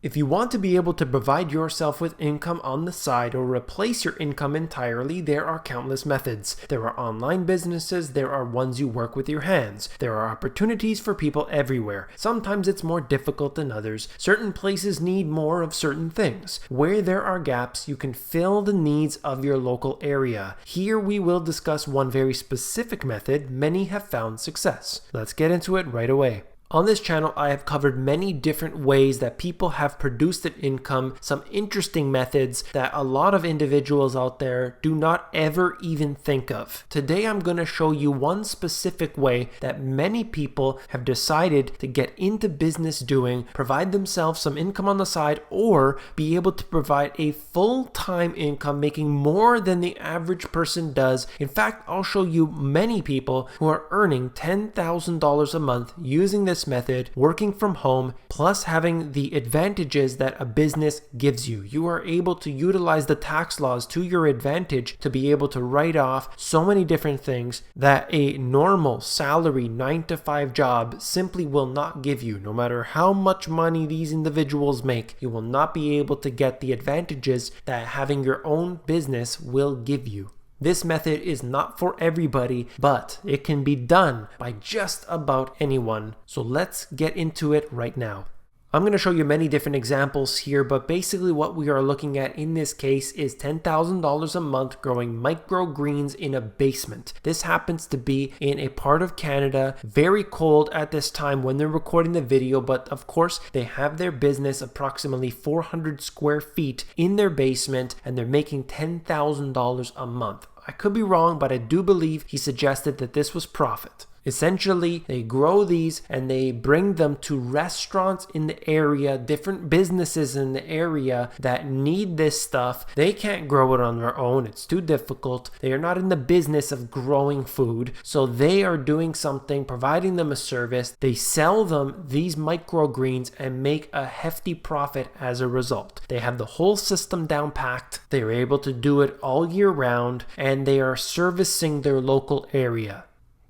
If you want to be able to provide yourself with income on the side or replace your income entirely, there are countless methods. There are online businesses, there are ones you work with your hands. There are opportunities for people everywhere. Sometimes it's more difficult than others. Certain places need more of certain things. Where there are gaps, you can fill the needs of your local area. Here we will discuss one very specific method many have found success. Let's get into it right away. On this channel, I have covered many different ways that people have produced an income, some interesting methods that a lot of individuals out there do not ever even think of. Today, I'm going to show you one specific way that many people have decided to get into business doing, provide themselves some income on the side, or be able to provide a full-time income making more than the average person does. In fact, I'll show you many people who are earning $10,000 a month using this method, working from home, plus having the advantages that a business gives you. You are able to utilize the tax laws to your advantage to be able to write off so many different things that a normal salary 9-to-5 job simply will not give you. No matter how much money these individuals make, you will not be able to get the advantages that having your own business will give you. This method is not for everybody, but it can be done by just about anyone. So let's get into it right now. I'm going to show you many different examples here, but basically what we are looking at in this case is $10,000 a month growing microgreens in a basement. This happens to be in a part of Canada, very cold at this time when they're recording the video, but of course they have their business approximately 400 square feet in their basement and they're making $10,000 a month. I could be wrong, but I do believe he suggested that this was profit. Essentially, they grow these and they bring them to restaurants in the area, different businesses in the area that need this stuff. They can't grow it on their own. It's too difficult. They are not in the business of growing food. So they are doing something, providing them a service. They sell them these microgreens and make a hefty profit as a result. They have the whole system down packed. They are able to do it all year round and they are servicing their local area.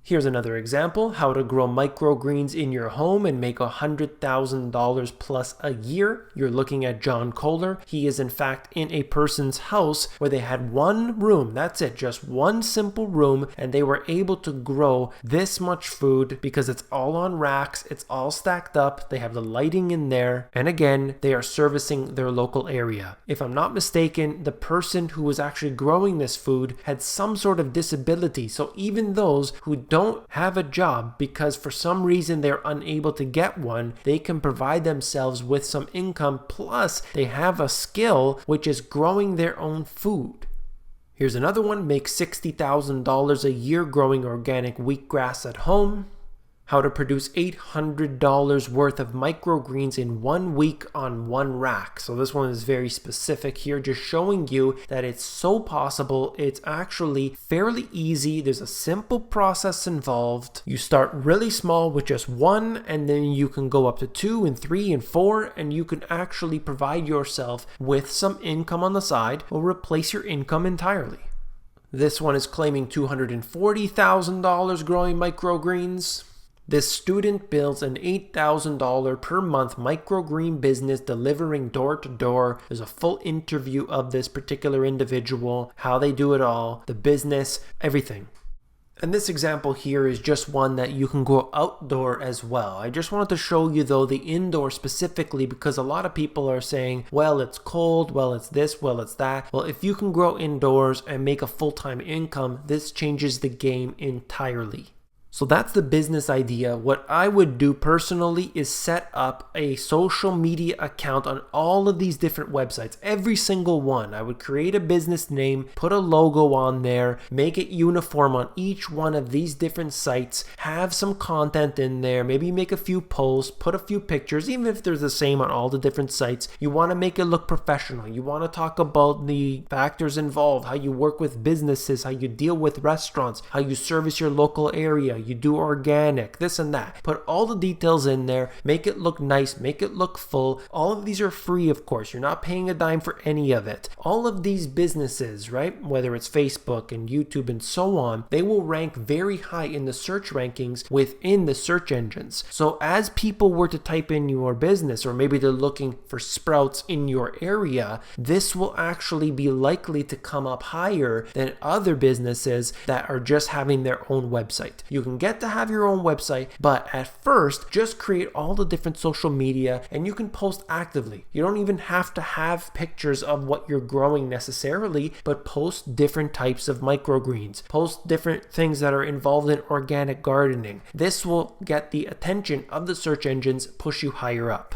Here's another example, how to grow microgreens in your home and make $100,000 plus a year. You're looking at John Kohler. He is in fact in a person's house where they had one room. That's it, just one simple room, and they were able to grow this much food because it's all on racks, it's all stacked up, they have the lighting in there, and again, they are servicing their local area. If I'm not mistaken, the person who was actually growing this food had some sort of disability, so even those who don't have a job because for some reason they're unable to get one, they can provide themselves with some income, plus they have a skill which is growing their own food. Here's another one, make $60,000 a year growing organic wheatgrass at home. How to produce $800 worth of microgreens in 1 week on one rack. So this one is very specific here, just showing you that it's so possible. It's actually fairly easy. There's a simple process involved. You start really small with just one, and then you can go up to 2 and 3 and 4, and you can actually provide yourself with some income on the side or replace your income entirely. This one is claiming $240,000 growing microgreens. This student builds an $8,000 per month microgreen business delivering door to door. There's a full interview of this particular individual, how they do it all, the business, everything. And this example here is just one that you can go outdoor as well. I just wanted to show you though the indoor specifically because a lot of people are saying, well, it's cold, well, it's this, well, it's that. Well, if you can grow indoors and make a full-time income, this changes the game entirely. So that's the business idea. What I would do personally is set up a social media account on all of these different websites, every single one. I would create a business name, put a logo on there, make it uniform on each one of these different sites, have some content in there, maybe make a few posts, put a few pictures, even if they're the same on all the different sites. You want to make it look professional. You want to talk about the factors involved, how you work with businesses, how you deal with restaurants, how you service your local area. you do organic, this and that. Put all the details in there, make it look nice, make it look full. All of these are free, of course. You're not paying a dime for any of it. All of these businesses, right, whether it's Facebook and YouTube and so on, they will rank very high in the search rankings within the search engines. So as people were to type in your business, or maybe they're looking for sprouts in your area, this will actually be likely to come up higher than other businesses that are just having their own website. You can get to have your own website, but at first, just create all the different social media and you can post actively. You don't even have to have pictures of what you're growing necessarily, but post different types of microgreens. Post different things that are involved in organic gardening. This will get the attention of the search engines, push you higher up.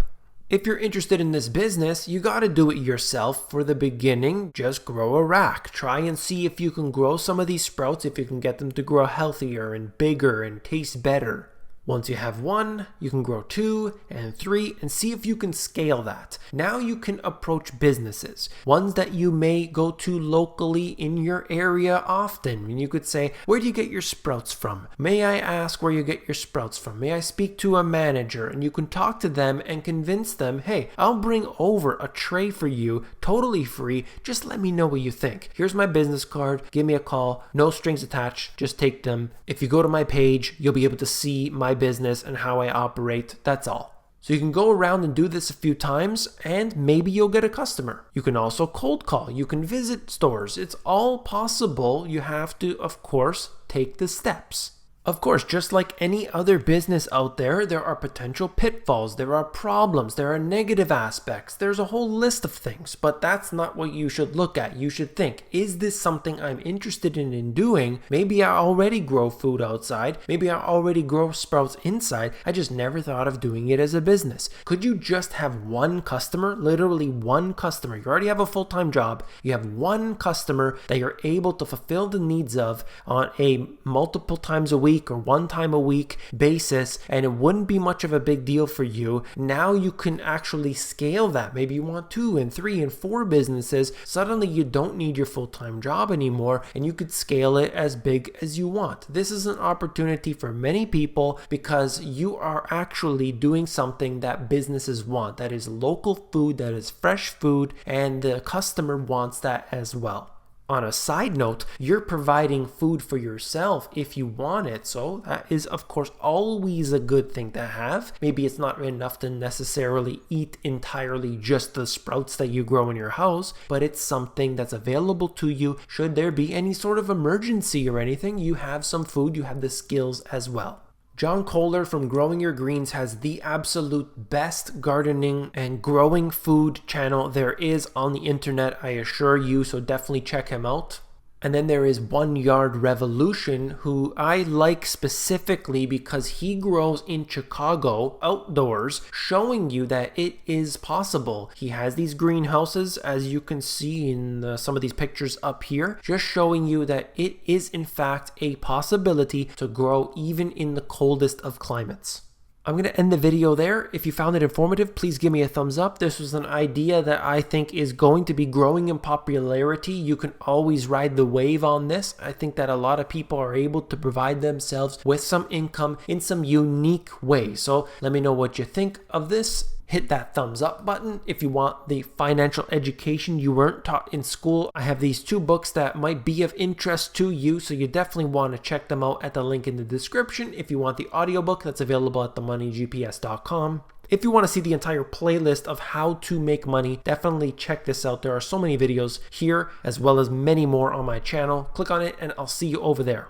If you're interested in this business, you gotta do it yourself. For the beginning, just grow a rack. Try and see if you can grow some of these sprouts, if you can get them to grow healthier and bigger and taste better. Once you have one, you can grow 2 and 3 and see if you can scale that. Now you can approach businesses, ones that you may go to locally in your area often. And you could say, where do you get your sprouts from? May I ask where you get your sprouts from? May I speak to a manager? And you can talk to them and convince them, hey, I'll bring over a tray for you, totally free. Just let me know what you think. Here's my business card. Give me a call. No strings attached. Just take them. If you go to my page, you'll be able to see my business and how I operate. That's all. So you can go around and do this a few times and maybe you'll get a customer. You can also cold call. You can visit stores. It's all possible. You have to, of course, take the steps. Of course, just like any other business out there, there are potential pitfalls, there are problems, there are negative aspects, there's a whole list of things, but that's not what you should look at. You should think, is this something I'm interested in doing? Maybe I already grow food outside, maybe I already grow sprouts inside, I just never thought of doing it as a business. Could you just have one customer, literally one customer? You already have a full-time job, you have one customer that you're able to fulfill the needs of on a multiple times a week or one time a week basis, and it wouldn't be much of a big deal for you. Now you can actually scale that. Maybe you want 2 and 3 and 4 businesses. Suddenly you don't need your full-time job anymore and you could scale it as big as you want. This is an opportunity for many people because you are actually doing something that businesses want. That is local food, that is fresh food, and the customer wants that as well. On a side note, you're providing food for yourself if you want it, so that is of course always a good thing to have. Maybe it's not enough to necessarily eat entirely just the sprouts that you grow in your house, but it's something that's available to you should there be any sort of emergency or anything. You have some food, you have the skills as well. John Kohler from Growing Your Greens has the absolute best gardening and growing food channel there is on the internet, I assure you, so definitely check him out. And then there is 1 Yard Revolution, who I like specifically because he grows in Chicago outdoors, showing you that it is possible. He has these greenhouses, as you can see in some of these pictures up here, just showing you that it is in fact a possibility to grow even in the coldest of climates. I'm going to end the video there. If you found it informative, please give me a thumbs up. This was an idea that I think is going to be growing in popularity. You can always ride the wave on this. I think that a lot of people are able to provide themselves with some income in some unique way. So let me know what you think of this. Hit that thumbs up button. If you want the financial education you weren't taught in school, I have these 2 books that might be of interest to you, so you definitely want to check them out at the link in the description. If you want the audiobook, that's available at themoneygps.com. If you want to see the entire playlist of how to make money, definitely check this out. There are so many videos here, as well as many more on my channel. Click on it and I'll see you over there.